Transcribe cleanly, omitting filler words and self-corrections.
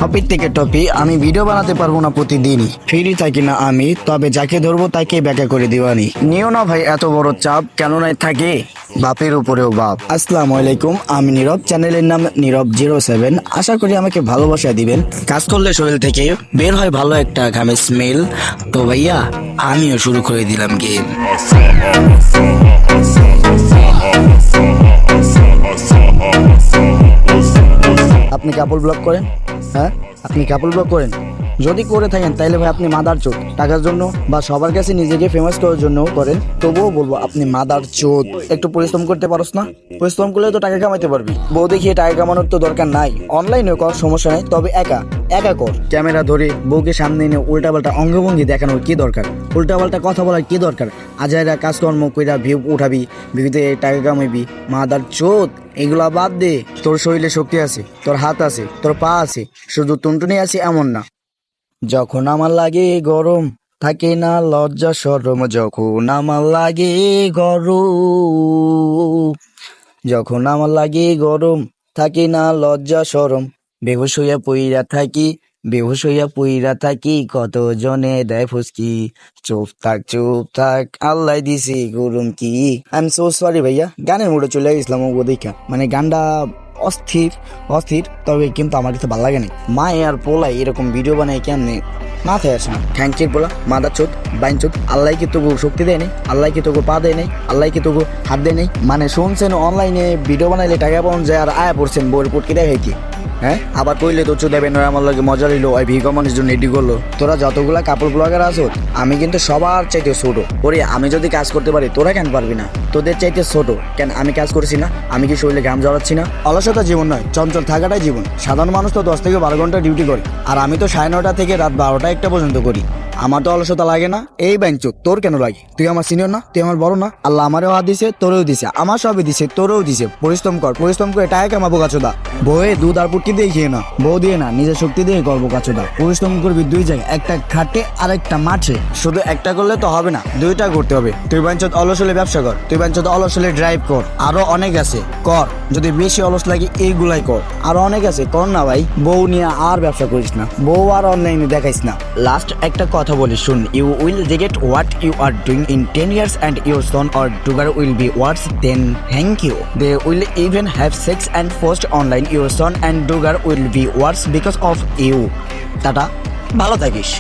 Topic থেকে topic আমি video বানাতে পারবো না প্রতিদিনই, ফ্রি থাকি না আমি, তবে যাকে ধরবো তাকে ব্যাখ্যা করে দিবানি। নিও না ভাই এত বড় চাপ, কেন নাই থাকে বাপের উপরেও বাপ। আসসালামু আলাইকুম, আমি নীরব, চ্যানেলের নাম নীরব 07। আশা করি আমাকে ভালোবাসা দিবেন। কাজ করলে শরীর থেকে বের হয় ভালো একটা ঘামের স্মেল। তো ভাইয়া আমিও শুরু করে দিলাম গেম। আপনি কাপল ব্লগ করেন? হ্যাঁ, আপনি কাপল ব্লগ করেন? যদি করে থাকেন তাইলে ভাই আপনি মাদার চোদ। টাকার জন্য বা সবার কাছে নিজেকে ফেমাস করার জন্য করেন, তবুও বলবো আপনি মাদার চোদ। একটু পরিশ্রম করতে পারোস না? পরিশ্রম করলে তো টাকা কামাইতে পারবি। বউ দেখিয়ে টাকা কামানোর তো দরকার নাই, অনলাইনে কর, সমস্যা নাই, তবে একা একা কর। ক্যামেরা ধরে বউকে সামনে এনে উল্টাপাল্টা অঙ্গভঙ্গি দেখানোর কি দরকার? উল্টাপাল্টা কথা বলার কি দরকার? আজাইরা কাজকর্ম কইরা ভিউ উঠাবি, ভিউতে টাকা কামাইবি, মাদার চোদ। এগুলা বাদ দে। তোর শরীরে শক্তি আছে, তোর হাত আছে, তোর পা আছে, শুধু টুনটুনি আছে এমন না। যখন আমার লাগে গরম, থাকে না লজ্জা শরম। যখন আমার লাগে গরম, যখন আমার লাগে গরম, থাকে না লজ্জা শরম। বেহুশ হইয়া পইরা থাকি, বেহুশ হইয়া পইরা থাকি, কত জনে দেয় ফুসকি। চুপ থাক আল্লাহ দিছি গরম কি। আই এম সো সরি ভাইয়া, গানের মুডে চলে গেছিলাম ও দেখা। মানে গানটা অস্থির অস্থির, তবে কিন্তু আমার কাছে ভালো লাগে না। মায়ে আর পোলাই এরকম ভিডিও বানায় কেমনে মাথায় আসে না। খ্যাংচির পোলা, মাদার চোদ, বাইন চোদ। আল্লাহ কি তোকে শক্তি দেয় নাই? আল্লাহ কি তোকে পা দেয় নাই? আল্লাহ কি তোকে হাত দেয় নাই? মানে শুনছেন অনলাইনে ভিডিও বানাইলে টাকা পাওয়া যায়, আর আয়া পড়ছেন বইয়ের পুটকি দেখাই কি? হ্যাঁ, আবার কইলে তো চুদাবেন, আমার লাগে মজা লইলো, ওই ভিগো মানুষের জন্য রেডি করলো। তোরা যতগুলা কাপড় ব্লগার আছো, আমি কিন্তু সবার চাইতে ছোট। ওরে আমি যদি কাজ করতে পারি, তোরা কেন পারবি না? তোদের চাইতে ছোট কেন? আমি কাজ করছি না? আমি কি শরীরে ঘাম জড়াচ্ছি না? অলসতা জীবন নয়, চঞ্চল থাকাটাই জীবন। সাধারণ মানুষ তো 10 থেকে 12 ঘন্টা ডিউটি করে, আর আমি তো 9:30 থেকে রাত 12টা 1টা পর্যন্ত করি। আমার তো অলসতা লাগে না। এই ব্যাংচো, তোর কেন লাগে? তুই আমার সিনিয়র না? তুই আমার বড় না? আল্লাহ আমারও হাত দিছে, তোরেও দিছে, আমার সবই দিছে, তোরেও দিছে। পরিশ্রম কর, পরিশ্রম করে টাকা কামাবো কাচোদা। বউয়ে দুধ আর পুটকি দিয়ে খেয়ে না, বউ দিয়ে না, নিজের শক্তি দিয়ে করবো কাচোদা। পরিশ্রম করবি 2 জায়গায়, একটা খাটে আর একটা মাঠে। শুধু একটা করলে তো হবে না, 2টা করতে হবে। তুই বাঞ্চত অলস হলে ব্যবসা কর, তুই বাঞ্চত অলস হলে ড্রাইভ কর, আরো অনেক আছে কর। যদি বেশি অলস লাগে এইগুলাই কর, আরো অনেক আছে কর না ভাই। বউ নিয়ে আর ব্যবসা করিস না, বউ আর অনলাইনে দেখাইস না। লাস্ট একটা কথা বলি শুন, you will regret what you are doing in 10 years and your son or daughter will be worse than thank you. They will even have sex and post online. Your son and daughter will be worse because of you. Tata, ভালো থাকিস।